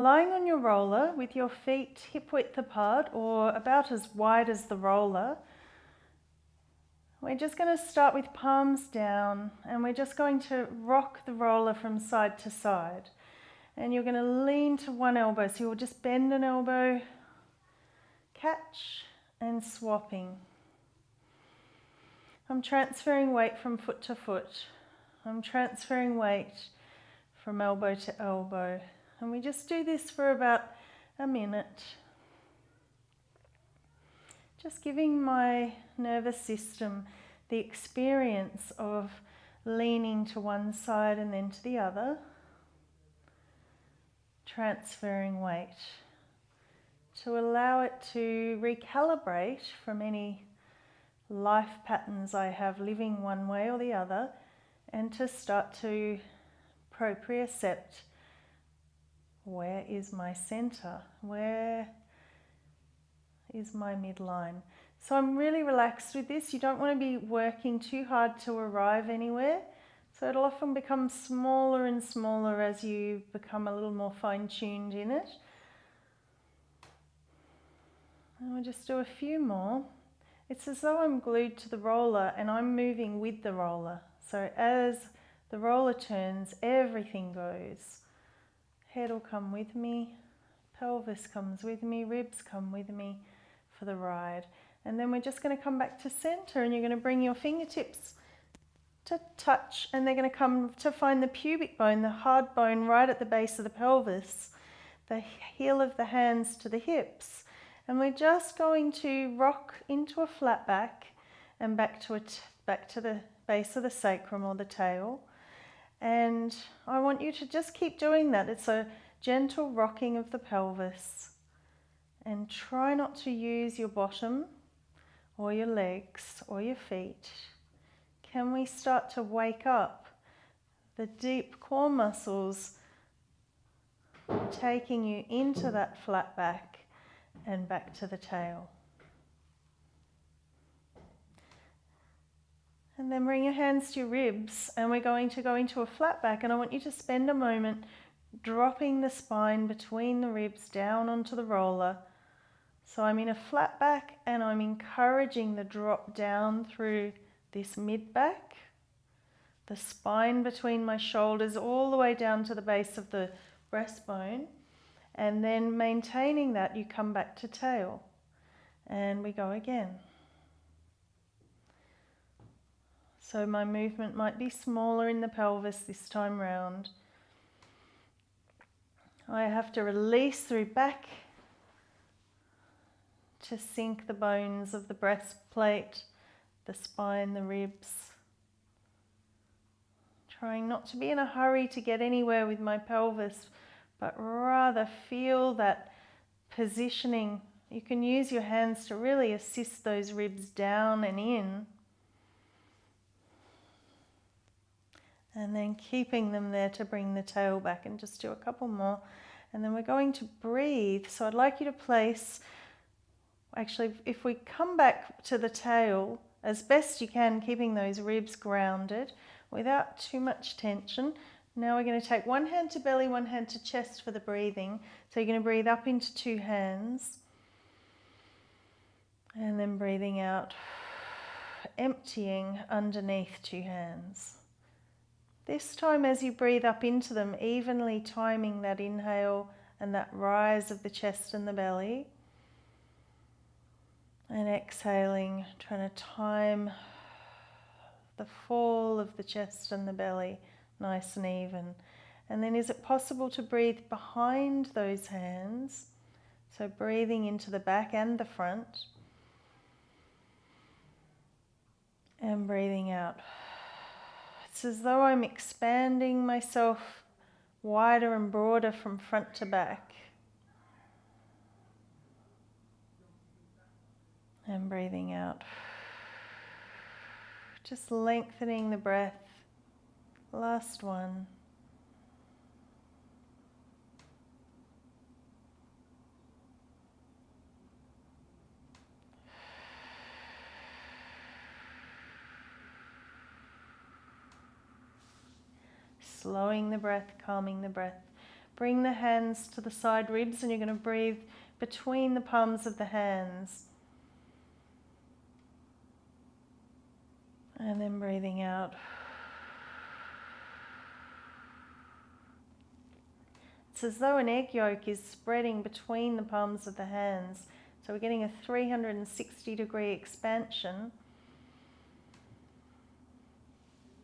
lying on your roller with your feet hip width apart or about as wide as the roller. We're just going to start with palms down, and we're just going to rock the roller from side to side. And you're going to lean to one elbow, so you'll just bend an elbow, catch and swapping. I'm transferring weight from foot to foot. I'm transferring weight from elbow to elbow. And we just do this for about a minute. Just giving my nervous system the experience of leaning to one side and then to the other. Transferring weight to allow it to recalibrate from any life patterns I have living one way or the other, and to start to propriocept where is my center, where is my midline. So I'm really relaxed with this. You don't want to be working too hard to arrive anywhere. So it'll often become smaller and smaller as you become a little more fine-tuned in it. And we'll just do a few more. It's as though I'm glued to the roller and I'm moving with the roller. So as the roller turns, everything goes. Head will come with me, pelvis comes with me, ribs come with me for the ride. And then we're just going to come back to center, and you're going to bring your fingertips to touch, and they're going to come to find the pubic bone, the hard bone right at the base of the pelvis, the heel of the hands to the hips. And we're just going to rock into a flat back and back to the base of the sacrum or the tail. And I want you to just keep doing that. It's a gentle rocking of the pelvis. And try not to use your bottom or your legs or your feet. Can we start to wake up the deep core muscles, taking you into that flat back and back to the tail? And then bring your hands to your ribs, and we're going to go into a flat back, and I want you to spend a moment dropping the spine between the ribs down onto the roller. So I'm in a flat back, and I'm encouraging the drop down through this mid back, the spine between my shoulders all the way down to the base of the breastbone, and then maintaining that, you come back to tail, and we go again. So my movement might be smaller in the pelvis this time round. I have to release through back to sink the bones of the breastplate, the spine, the ribs. Trying not to be in a hurry to get anywhere with my pelvis, but rather feel that positioning. You can use your hands to really assist those ribs down and in. And then keeping them there to bring the tail back, and just do a couple more. And then we're going to breathe. So I'd like you to place, actually, if we come back to the tail as best you can, keeping those ribs grounded without too much tension. Now we're going to take one hand to belly, one hand to chest for the breathing. So you're going to breathe up into two hands. And then breathing out, emptying underneath two hands. This time as you breathe up into them, evenly timing that inhale and that rise of the chest and the belly. And exhaling, trying to time the fall of the chest and the belly nice and even. And then is it possible to breathe behind those hands? So breathing into the back and the front. And breathing out. It's as though I'm expanding myself wider and broader from front to back. And breathing out. Just lengthening the breath. Last one. Slowing the breath, calming the breath. Bring the hands to the side ribs and you're going to breathe between the palms of the hands. And then breathing out. It's as though an egg yolk is spreading between the palms of the hands. So we're getting a 360-degree expansion.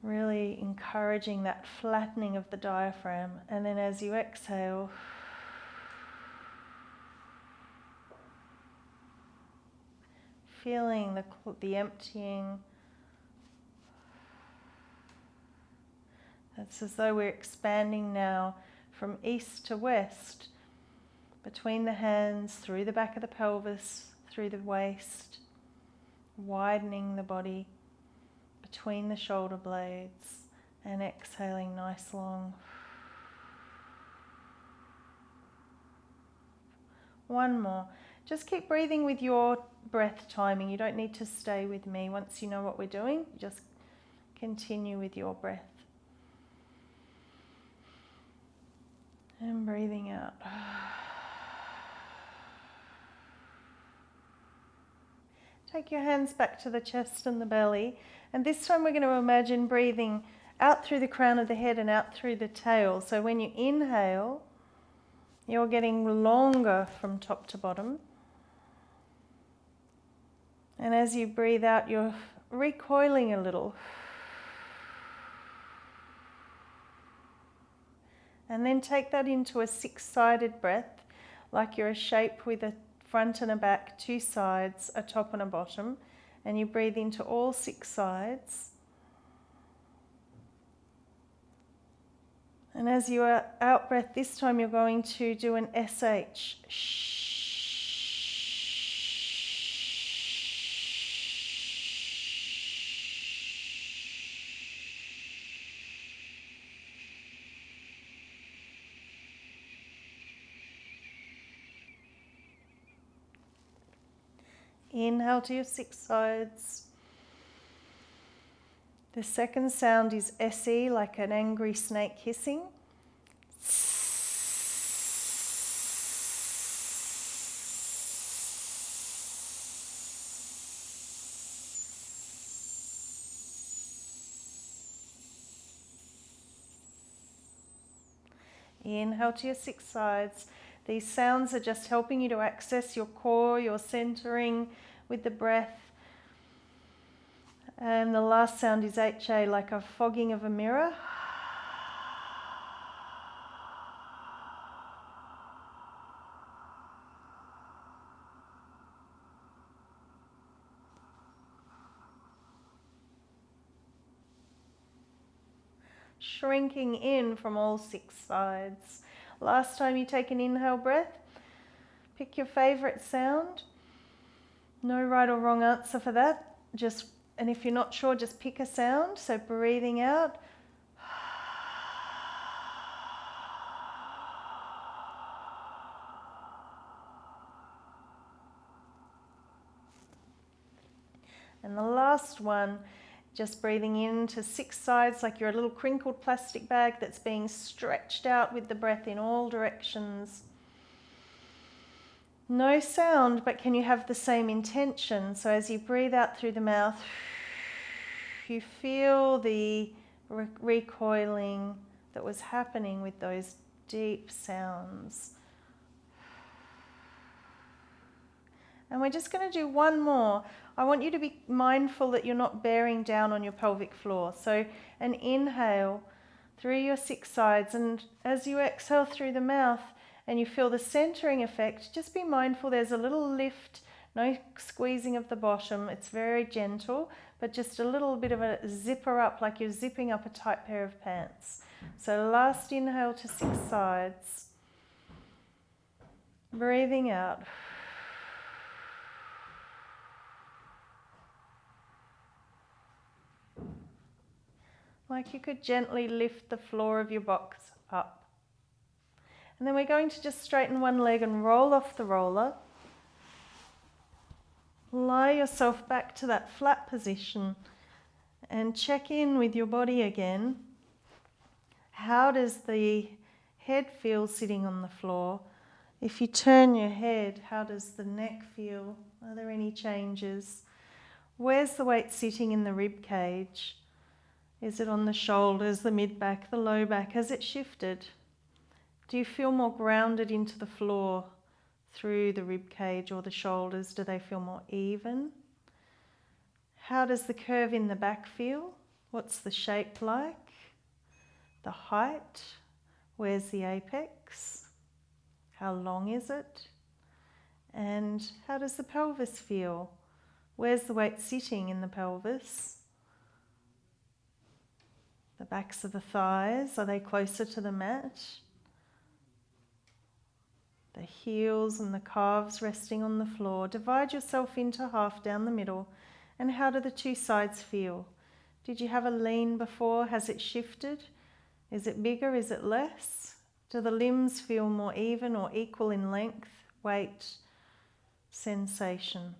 Really encouraging that flattening of the diaphragm. And then as you exhale, feeling the emptying. It's as though we're expanding now from east to west, between the hands, through the back of the pelvis, through the waist, widening the body, between the shoulder blades, and exhaling nice long. One more. Just keep breathing with your breath timing. You don't need to stay with me. Once you know what we're doing, just continue with your breath. And breathing out. Take your hands back to the chest and the belly. And this time we're going to imagine breathing out through the crown of the head and out through the tail. So when you inhale, you're getting longer from top to bottom. And as you breathe out, you're recoiling a little. And then take that into a six-sided breath, like you're a shape with a front and a back, two sides, a top and a bottom. And you breathe into all six sides. And as you out breath, this time you're going to do an SH. Shh. Inhale to your six sides. The second sound is SE, like an angry snake hissing. Inhale to your six sides. These sounds are just helping you to access your core, your centering with the breath. And the last sound is HA, like a fogging of a mirror. Shrinking in from all six sides. Last time you take an inhale breath, pick your favorite sound. No right or wrong answer for that. And if you're not sure, just pick a sound. So breathing out. And the last one, just breathing into six sides like you're a little crinkled plastic bag that's being stretched out with the breath in all directions. No sound, but can you have the same intention? So as you breathe out through the mouth, you feel the recoiling that was happening with those deep sounds. And we're just going to do one more. I want you to be mindful that you're not bearing down on your pelvic floor. So an inhale through your six sides, and as you exhale through the mouth and you feel the centering effect, just be mindful there's a little lift, no squeezing of the bottom. It's very gentle, but just a little bit of a zipper up, like you're zipping up a tight pair of pants. So last inhale to six sides. Breathing out. Like you could gently lift the floor of your box up. And then we're going to just straighten one leg and roll off the roller. Lie yourself back to that flat position and check in with your body again. How does the head feel sitting on the floor? If you turn your head, how does the neck feel? Are there any changes? Where's the weight sitting in the rib cage? Is it on the shoulders, the mid-back, the low back? Has it shifted? Do you feel more grounded into the floor through the rib cage or the shoulders? Do they feel more even? How does the curve in the back feel? What's the shape like? The height? Where's the apex? How long is it? And how does the pelvis feel? Where's the weight sitting in the pelvis? The backs of the thighs, are they closer to the mat? The heels and the calves resting on the floor. Divide yourself into half down the middle. And how do the two sides feel? Did you have a lean before? Has it shifted? Is it bigger? Is it less? Do the limbs feel more even or equal in length, weight, sensation?